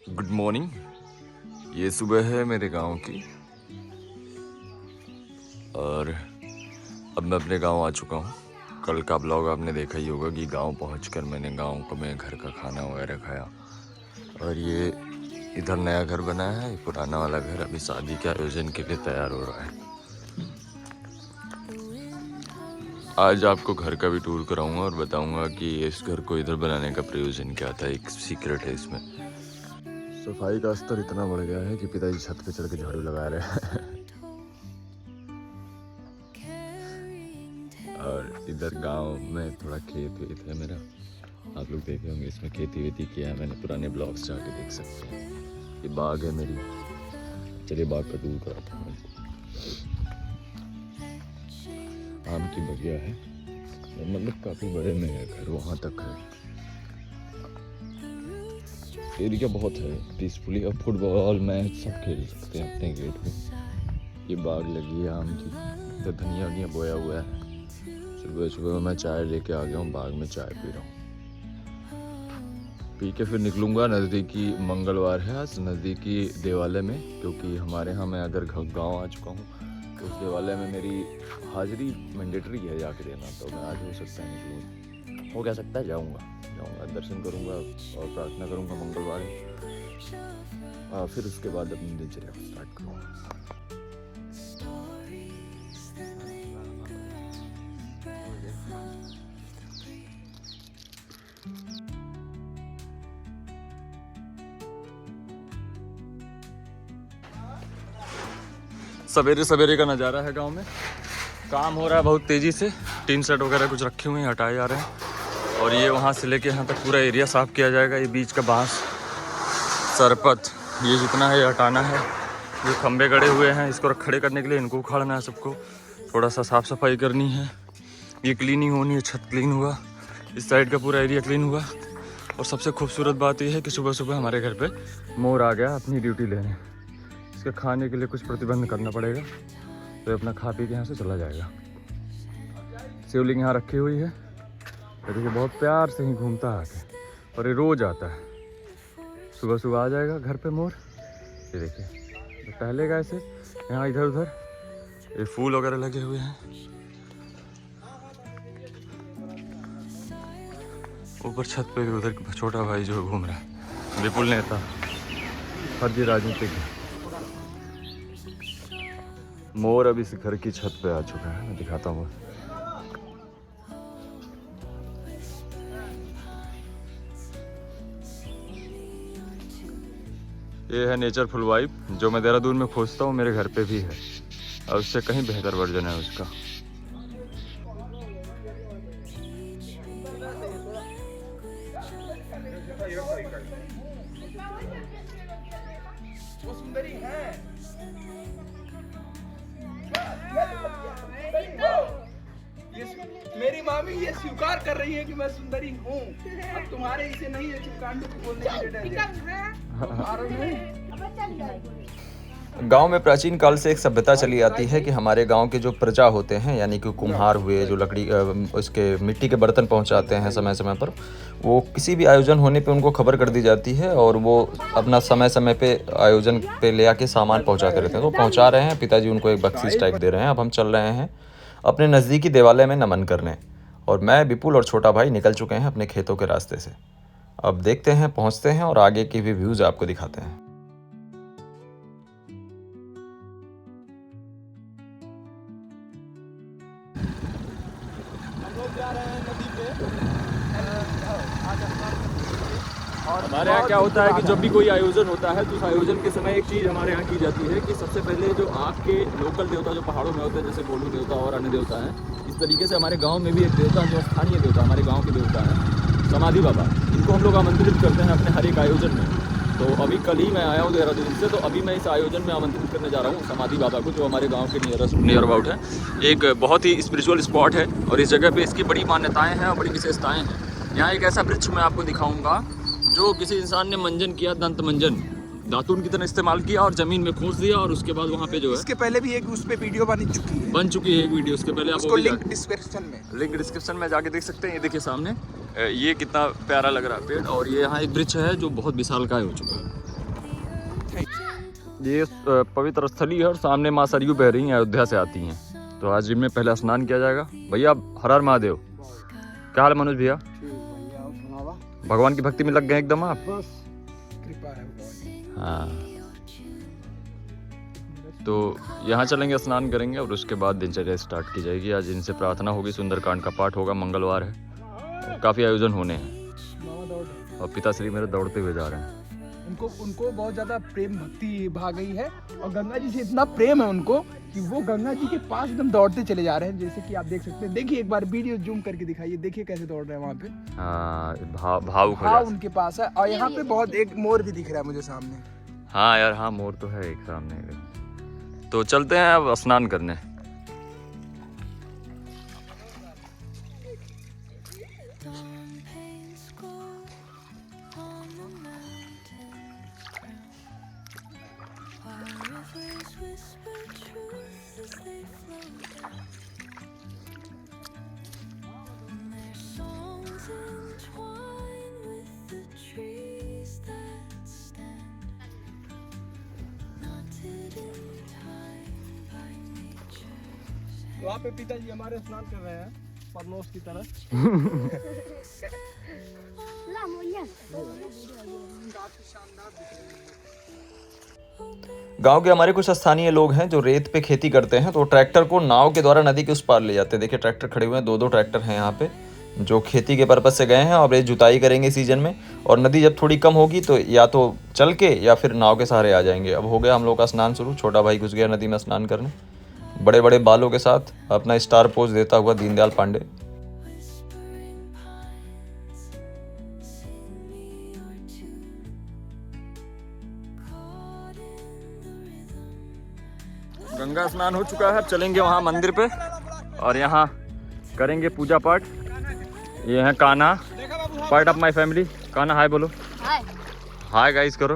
Good morning. ये सुबह है मेरे गांव की और अब मैं अपने गांव आ चुका हूँ। कल का ब्लॉग आपने देखा ही होगा कि गांव पहुंचकर मैंने गांव को मैं घर का खाना वगैरह खाया। और ये इधर नया घर बना है, पुराना वाला घर अभी शादी के आयोजन के लिए तैयार हो रहा है। आज आपको घर का भी टूर कराऊंगा और बताऊंगा कि इस घर को इधर बनाने का प्रयोजन क्या था। एक सीक्रेट है इसमें। सफाई का स्तर इतना बढ़ गया है कि पिताजी छत पे चढ़ के झाड़ू लगा रहे हैं। और इधर गांव में थोड़ा खेत वेत है मेरा, आप लोग देखे होंगे इसमें खेती वेती किया है मैंने, पुराने ब्लॉग्स जाके देख सकते हैं। ये बाग है मेरी, चलिए बाग का टूर कराता हूँ। आम की बगिया है, मतलब काफी बड़े में है घर, वहां तक है। एरिया बहुत है, पीसफुली अब फुटबॉल मैच सब खेल सकते हैं अपने गेट पे। ये बाग लगी है आम की, इधर धनिया वनिया बोया हुआ है। सुबह सुबह मैं चाय लेके आ गया हूँ, बाग में चाय पी रहा हूँ। पी के फिर निकलूंगा, नज़दीकी मंगलवार है आज, नज़दीकी देवालय में, क्योंकि हमारे यहाँ मैं अगर गाँव आ चुका हूँ तो उस देवालय में मेरी हाजिरी मैंडेटरी है जाके देना। तो मैं आज हो सकता है निकलूँ, हो क्या सकता है जाऊँगा दर्शन करूँगा और प्रार्थना करूँगा मंगलवार। फिर उसके बाद अपनी दिनचर्या को स्टार्ट करूँगा। सवेरे सवेरे का नज़ारा है गांव में। काम हो रहा है बहुत तेज़ी से, टीन सेट वगैरह कुछ रखे हुए हैं, हटाए जा रहे हैं। और ये वहाँ से लेके यहाँ तक पूरा एरिया साफ़ किया जाएगा। ये बीच का बांस, सरपत, ये जितना है ये हटाना है। ये खंबे गड़े हुए हैं, इसको खड़े करने के लिए इनको उखाड़ना है सबको। थोड़ा सा साफ़ सफाई करनी है, ये क्लीनिंग होनी है। छत क्लीन हुआ, इस साइड का पूरा एरिया क्लीन हुआ। और सबसे खूबसूरत बात यह है कि सुबह सुबह हमारे घर पे मोर आ गया अपनी ड्यूटी लेने। इसके खाने के लिए कुछ प्रतिबंध करना पड़ेगा, तो अपना खा पी के यहाँ से चला जाएगा। शिवलिंग यहाँ रखी हुई है, तो देखिए बहुत प्यार से ही घूमता है आके, और ये रोज आता है। सुबह सुबह आ जाएगा घर पे मोर। ये देखिए तो टहलेगा ऐसे यहाँ इधर उधर। ये फूल वगैरह लगे हुए हैं। ऊपर छत पे भी उधर छोटा भाई जो घूम रहा है, विपुल नेता, फर्जी राजनीतिक। मोर अब इस घर की छत पे आ चुका है, मैं दिखाता हूँ। ये है नेचरफुल वाइब जो मैं देहरादून में खोजता हूँ, मेरे घर पे भी है और उससे कहीं बेहतर वर्जन है उसका। वो सुंदरी है। ये मेरी मामी ये स्वीकार कर रही है कि मैं सुंदरी हूँ। अब तुम्हारे इसे नहीं है चिपकांडू को बोलने की गांव में प्राचीन काल से एक सभ्यता चली आती है कि हमारे गांव के जो प्रजा होते हैं, यानी कि कुम्हार हुए, जो लकड़ी उसके मिट्टी के बर्तन पहुंचाते हैं समय समय पर, वो किसी भी आयोजन होने पे उनको खबर कर दी जाती है और वो अपना समय समय पे आयोजन पे ले आके सामान पहुंचाते रहते हैं। तो पहुंचा रहे हैं, पिताजी उनको एक बख्शीश टाइप दे रहे हैं। अब हम चल रहे हैं अपने नज़दीकी देवालय में नमन करने, और मैं, विपुल और छोटा भाई निकल चुके हैं अपने खेतों के रास्ते से। अब देखते हैं, पहुँचते हैं और आगे के भी व्यूज़ आपको दिखाते हैं। और हमारे यहाँ क्या होता है कि जब भी कोई आयोजन होता है तो उस आयोजन के समय एक चीज़ हमारे यहाँ की जाती है कि सबसे पहले जो आपके लोकल देवता जो पहाड़ों में होते हैं, जैसे गोलू देवता और अन्य देवता हैं, इस तरीके से हमारे गांव में भी एक देवता जो स्थानीय देवता हमारे गांव के देवता हैं, समाधि बाबा, इनको हम लोग आमंत्रित करते हैं अपने हर एक आयोजन में। तो अभी कल ही मैं आया हूँ देहरादून से, तो अभी मैं इस आयोजन में आमंत्रित करने जा रहा हूँ समाधि बाबा को, जो हमारे गांव के नियर अबाउट है। एक बहुत ही स्पिरिचुअल स्पॉट है और इस जगह पे इसकी बड़ी मान्यताएं हैं और बड़ी विशेषताएं हैं। यहाँ एक ऐसा वृक्ष मैं आपको दिखाऊंगा जो किसी इंसान ने मंजन किया, दंत मंजन दातून की तरह इस्तेमाल किया और जमीन में खोस दिया, और उसके बाद वहाँ पे जो है, इसके पहले भी एक उस पे वीडियो बन चुकी है एक वीडियो। उसके पहले उसको लिंक डिस्क्रिप्शन में जाके देख सकते हैं। ये देखिए सामने, ये कितना प्यारा लग रहा है पेड़। और ये यहाँ एक वृक्ष है जो बहुत विशालकाय हो चुका है। ये पवित्र स्थली है और सामने माँ सरयू बह रही हैं, अयोध्या से आती हैं। तो आज इनमें पहला स्नान किया जाएगा। भैया हर हर महादेव। क्या हाल है मनोज भैया? भगवान की भक्ति में लग गए एकदम आप? बस कृपा है भगवान। हाँ, तो यहाँ चलेंगे, स्नान करेंगे और उसके बाद दिनचर्या स्टार्ट की जाएगी। आज इनसे प्रार्थना होगी, सुंदरकांड का पाठ होगा, मंगलवार है, काफ़ी आयोजन होने हैं और पिताश्री मेरे दौड़ते हुए जा रहे हैं। उनको बहुत ज़्यादा प्रेम भक्ति भा गई है और गंगा जी से इतना प्रेम है उनको कि वो गंगा जी के पास एकदम दौड़ते चले जा रहे हैं। जैसे कि आप देख सकते हैं, देखिए एक बार वीडियो जूम करके दिखाइए, देखिए कैसे दौड़ रहे हैं वहाँ पे। हाँ, भाव उनके पास है। और यहाँ पे बहुत एक मोर भी दिख रहा है मुझे सामने। हाँ यार, हाँ मोर तो है एक सामने। तो चलते हैं अब स्नान करने। वहाँ पे पिताजी हमारे स्नान कर रहे हैं परनोस की तरह। गांव के हमारे कुछ स्थानीय लोग हैं जो रेत पे खेती करते हैं, तो ट्रैक्टर को नाव के द्वारा नदी के उस पार ले जाते हैं। देखिए ट्रैक्टर खड़े हुए हैं, दो ट्रैक्टर हैं यहाँ पे जो खेती के पर्पज से गए हैं और ये जुताई करेंगे सीजन में। और नदी जब थोड़ी कम होगी तो या तो चल के या फिर नाव के सहारे आ जाएंगे। अब हो गया हम लोग का स्नान शुरू। छोटा भाई घुस गया नदी में स्नान करने, बड़े बड़े बालों के साथ अपना स्टार पोज देता हुआ दीनदयाल पांडे। गंगा स्नान हो चुका है, अब चलेंगे वहाँ मंदिर पे और यहाँ करेंगे पूजा पाठ। ये है Kanha, part of my family. Kanha hi बोलो। हाय हाय गाइस करो।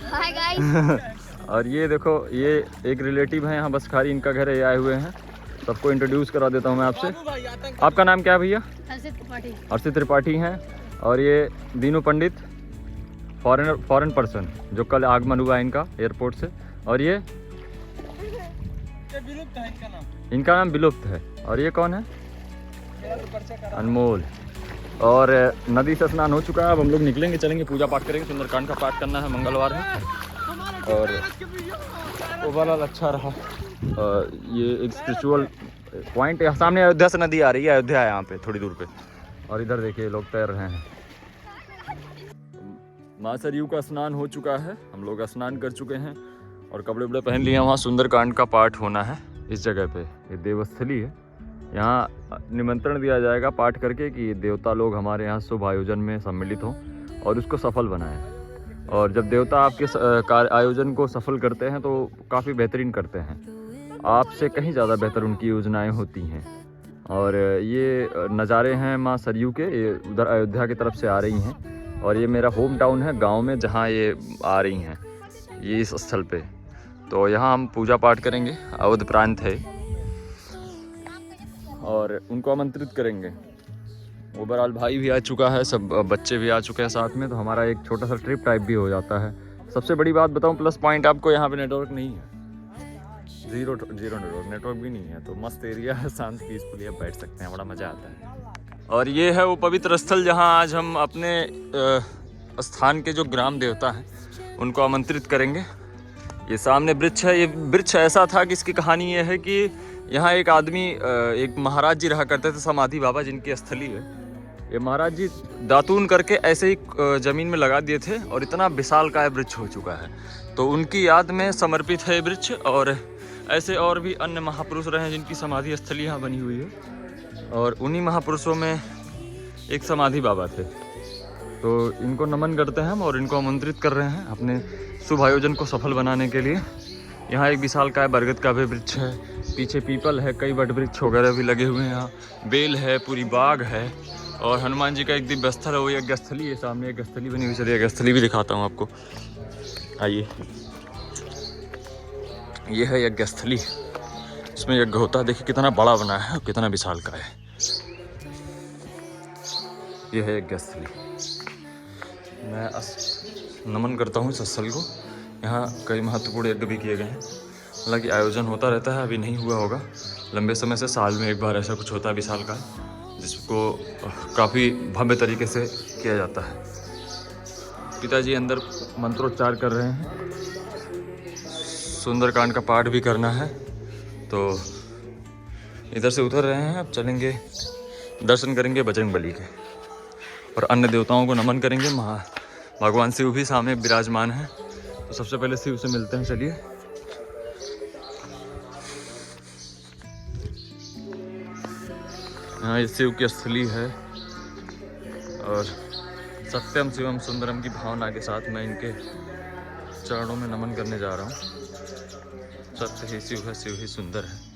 Hi guys. और ये देखो, ये एक रिलेटिव है यहाँ बसखारी, इनका घर है, ये आए हुए हैं। सबको इंट्रोड्यूस करा देता हूँ मैं आपसे। आपका नाम क्या है भैया? हर्षित त्रिपाठी। हर्षित त्रिपाठी हैं। और ये दीनू पंडित, फॉरेन पर्सन जो कल आगमन हुआ है इनका एयरपोर्ट से। और ये विलुप्त है इनका नाम। इनका नाम विलुप्त है। और ये कौन है? अनमोल। और नदी से स्नान हो चुका है, अब हम लोग निकलेंगे, चलेंगे, पूजा पाठ करेंगे। सुंदरकांड का पाठ करना है, मंगलवार है। और ओवरऑल अच्छा रहा। ये एक स्पिरिचुअल पॉइंट है। सामने अयोध्या से नदी आ रही है, अयोध्या है यहाँ पे थोड़ी दूर पे। और इधर देखिए लोग तैर रहे हैं। माँ सरयू का स्नान हो चुका है, हम लोग स्नान कर चुके हैं और कपड़े वपड़े पहन लिए हैं। वहाँ सुंदरकांड का पाठ होना है इस जगह पे। ये देवस्थली है, यहाँ निमंत्रण दिया जाएगा पाठ करके कि देवता लोग हमारे यहाँ शुभ आयोजन में सम्मिलित हों और उसको सफल बनाएं। और जब देवता आपके आयोजन को सफल करते हैं तो काफ़ी बेहतरीन करते हैं, आपसे कहीं ज़्यादा बेहतर उनकी योजनाएं होती हैं। और ये नज़ारे हैं माँ सरयू के, ये उधर अयोध्या की तरफ से आ रही हैं। और ये मेरा होम टाउन है, गांव में जहाँ ये आ रही हैं, ये इस स्थल पे। तो यहाँ हम पूजा पाठ करेंगे, अवध प्रांत है, और उनको आमंत्रित करेंगे। ओवरऑल भाई भी आ चुका है, सब बच्चे भी आ चुके हैं साथ में, तो हमारा एक छोटा सा ट्रिप टाइप भी हो जाता है। सबसे बड़ी बात बताऊं, प्लस पॉइंट आपको यहाँ पे नेटवर्क नहीं है, जीरो नेटवर्क भी नहीं है। तो मस्त एरिया है, शांत पीसफुली आप बैठ सकते हैं, बड़ा मज़ा आता है। और ये है वो पवित्र स्थल जहाँ आज हम अपने स्थान के जो ग्राम देवता हैं उनको आमंत्रित करेंगे। ये सामने वृक्ष है। ये वृक्ष ऐसा था कि इसकी कहानी ये है कि यहाँ एक आदमी, एक महाराज जी रहा करते थे, समाधि बाबा जिनकी स्थली है। ये महाराज जी दातून करके ऐसे ही ज़मीन में लगा दिए थे और इतना विशालकाय वृक्ष हो चुका है। तो उनकी याद में समर्पित है वृक्ष। और ऐसे और भी अन्य महापुरुष रहे हैं जिनकी समाधि स्थली यहाँ बनी हुई है। और उन्हीं महापुरुषों में एक समाधि बाबा थे। तो इनको नमन करते हैं हम और इनको आमंत्रित कर रहे हैं अपने शुभ आयोजन को सफल बनाने के लिए। यहाँ एक विशालकाय बरगद का भी वृक्ष है, पीछे पीपल है, कई वट वृक्ष वगैरह भी लगे हुए हैं। यहाँ बेल है, पूरी बाग है। और हनुमान जी का एक दिव्य स्थल है, वो यज्ञस्थली है। सामने यज्ञस्थली बनी हुई, चलिए यज्ञस्थली भी दिखाता हूँ आपको, आइए। ये है यज्ञस्थली, इसमें यज्ञ होता है। देखिए कितना बड़ा बना है, कितना विशालकाय है। यह है यज्ञस्थली। मैं नमन करता हूँ इस स्थल को। यहाँ कई महत्वपूर्ण यज्ञ भी किए गए हैं। हालांकि आयोजन होता रहता है, अभी नहीं हुआ होगा। लंबे समय से साल में एक बार ऐसा कुछ होता है विशाल का, जिसको काफ़ी भव्य तरीके से किया जाता है। पिताजी अंदर मंत्रोच्चार कर रहे हैं, सुंदरकांड का पाठ भी करना है, तो इधर से उतर रहे हैं। अब चलेंगे, दर्शन करेंगे बजरंगबली के और अन्य देवताओं को नमन करेंगे। भगवान शिव भी सामने विराजमान हैं, तो सबसे पहले शिव से मिलते हैं। चलिए, हाँ, ये शिव की स्थली है और सत्यम शिवम सुंदरम की भावना के साथ मैं इनके चरणों में नमन करने जा रहा हूँ। सत्य ही शिव है, शिव ही सुंदर है।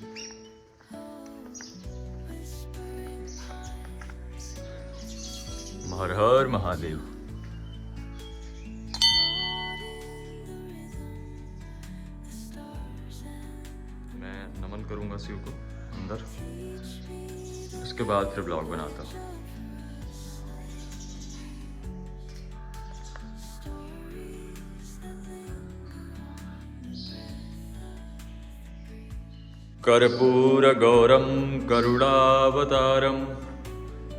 हर हर महादेव। मैं नमन करूंगा शिव को अंदर, उसके बाद फिर ब्लॉग बनाता हूँ। कर्पूर गौरम करुणावतारम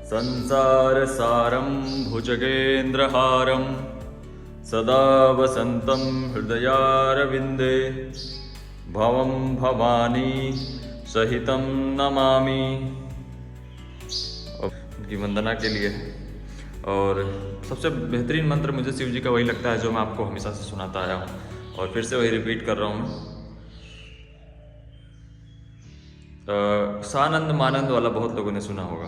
संसार सारम भुजगेन्द्रहारम सदा वसंतम हृदयारविंदे भवम भवानी सहितम नमामि। उनकी वंदना के लिए है। और सबसे बेहतरीन मंत्र मुझे शिव जी का वही लगता है जो मैं आपको हमेशा से सुनाता आया हूँ, और फिर से वही रिपीट कर रहा हूँ। सानंद मानंद वाला बहुत लोगों ने सुना होगा,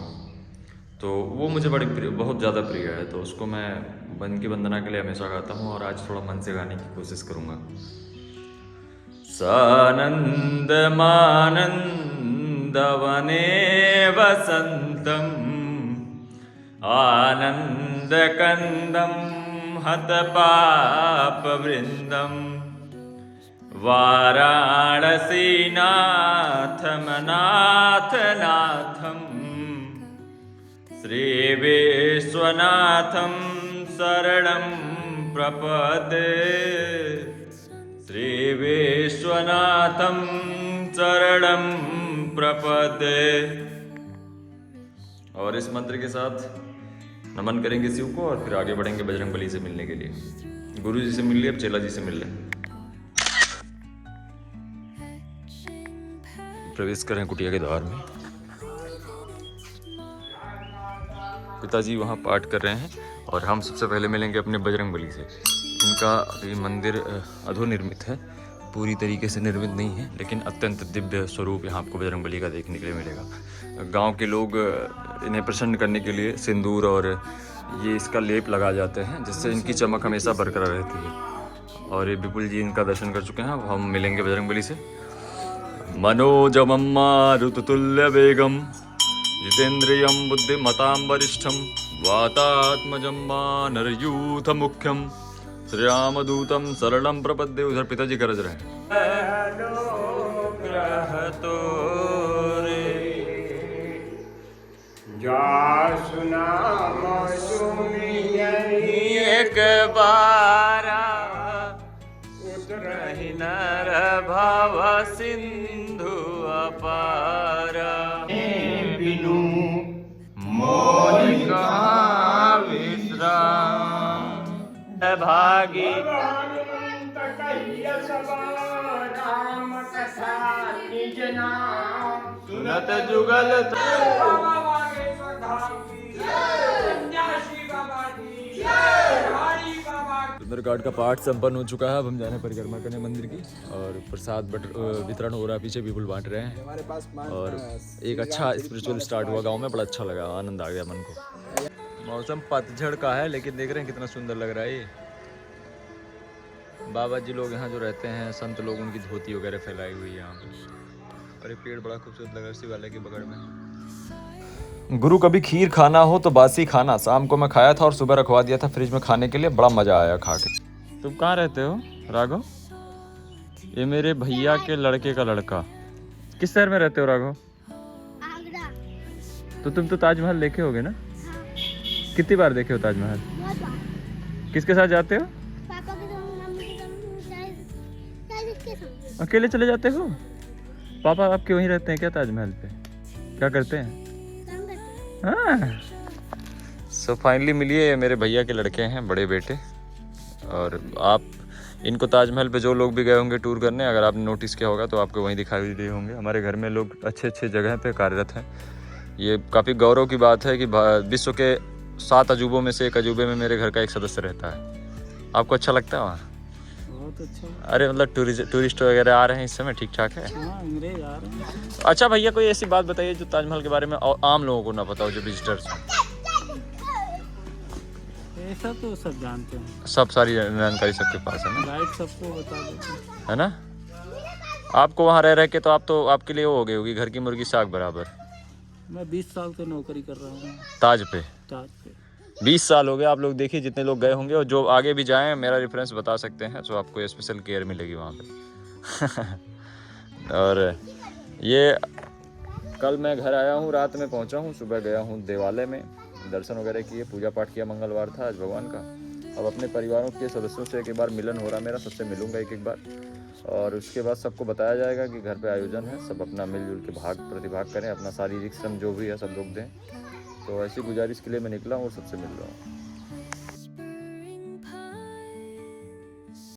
तो वो मुझे बहुत ज़्यादा प्रिय है, तो उसको मैं मन की वंदना के लिए हमेशा गाता हूँ, और आज थोड़ा मन से गाने की कोशिश करूँगा। सानंद मानंद वने वसंतम आनंद कंदम हत पाप वृंदम वाराणसीनाथम नाथ नाथम श्री विश्वनाथम शरणं प्रपदे श्री विश्वनाथम शरणं प्रपदे। और इस मंत्र के साथ नमन करेंगे शिव को और फिर आगे बढ़ेंगे बजरंगबली से मिलने के लिए। गुरु जी से मिल लिए, अब चेला जी से मिल लें। प्रवेश करें कुटिया के द्वार में। पिताजी वहाँ पाठ कर रहे हैं और हम सबसे पहले मिलेंगे अपने बजरंगबली से। इनका अभी मंदिर अधोनिर्मित है, पूरी तरीके से निर्मित नहीं है, लेकिन अत्यंत दिव्य स्वरूप यहाँ आपको बजरंगबली का देखने के लिए मिलेगा। गांव के लोग इन्हें प्रसन्न करने के लिए सिंदूर और ये इसका लेप लगा जाते हैं, जिससे इनकी चमक हमेशा बरकरार रहती है। और ये विपुल जी इनका दर्शन कर चुके हैं, अब हम मिलेंगे बजरंगबली से। मनोजवं मारुततुल्य वेगम जितेन्द्रियं बुद्धिमतां वरिष्ठं वातात्मजं वानरयूथ मुख्यं श्रीरामदूतं शरणं प्रपद्ये। उधर पिताजी गरज रहे हैं। एक बार उतरहि नर भव सिंधु अपारा बिनु मोहि कहाँ विश्राम भागी सुनत जुगल सुंदरकांड का पाठ संपन्न हो चुका है। अब हम जाने परिक्रमा करने मंदिर की, और प्रसाद वितरण हो रहा है, पीछे विपुल बांट रहे हैं। और एक अच्छा स्पिरिचुअल स्टार्ट हुआ गांव में, बड़ा अच्छा लगा, आनंद आ गया मन को। मौसम पतझड़ का है, लेकिन देख रहे हैं कितना सुंदर लग रहा है ये। बाबा जी लोग यहाँ जो रहते हैं, संत लोग, उनकी धोती वगैरह फैलाई हुई है यहाँ पे। और ये पेड़ बड़ा खूबसूरत लग रहा है शिवालय के बगल में। गुरु कभी खीर खाना हो तो बासी खाना। शाम को मैं खाया था और सुबह रखवा दिया था फ्रिज में खाने के लिए, बड़ा मजा आया खा के। तुम कहाँ रहते हो राघव? ये मेरे भैया के लड़के का लड़का। किस शहर में रहते हो राघव? आगरा। तो तुम तो ताजमहल देखे होगे ना? कितनी बार देखे हो ताजमहल? बहुत बार। किसके साथ जाते हो? पापा के संग, मम्मी के संग, चाहे के साथ अकेले चले जाते हो? पापा आपके वहीं रहते हैं क्या ताजमहल पे? क्या करते हैं? काम करते हाँ। सो फाइनली मिलिए, ये मेरे भैया के लड़के हैं, बड़े बेटे। और आप इनको ताजमहल पे जो लोग भी गए होंगे टूर करने, अगर आपने नोटिस किया होगा तो आपको वहीं दिखाई दिए होंगे। हमारे घर में लोग अच्छे अच्छे जगह पे कार्यरत हैं। ये काफ़ी गौरव की बात है कि विश्व के 7 अजूबों में से एक अजूबे में मेरे घर का एक सदस्य रहता है। आपको अच्छा लगता है वहाँ? बहुत अच्छा। अरे मतलब टूरिस्ट वगैरह आ रहे हैं इस समय, ठीक ठाक है? हाँ, अंग्रेज आ रहे हैं। अच्छा भैया, कोई ऐसी बात बताइए जो ताजमहल के बारे में और आम लोगों को ना पता हो, जो विजिटर्स हैं। ऐसा तो सब जानते हैं, सब सारी जानकारी सबके पास है ना, गाइड सबको बता देते हैं। है ना? आपको वहाँ रह के तो आपके लिए वो हो गई होगी घर की मुर्गी साग बराबर। मैं 20 साल से नौकरी कर रहा हूँ ताज पे ताज पे। 20 साल हो गए। आप लोग देखिए जितने लोग गए होंगे और जो आगे भी जाएं, मेरा रेफरेंस बता सकते हैं, तो आपको स्पेशल केयर मिलेगी वहाँ पे। और ये कल मैं घर आया हूँ, रात में पहुँचा हूँ, सुबह गया हूँ देवालय में, दर्शन वगैरह किए, पूजा पाठ किया। मंगलवार था आज भगवान का। अब अपने परिवारों के सदस्यों से एक बार मिलन हो रहा मेरा, सबसे मिलूंगा एक बार, और उसके बाद सबको बताया जाएगा कि घर पे आयोजन है, सब अपना मिलजुल के प्रतिभाग करें, अपना शारीरिक श्रम जो भी है सब लोग दें। तो ऐसी गुजारिश के लिए मैं निकला हूँ और सबसे मिल रहा हूँ।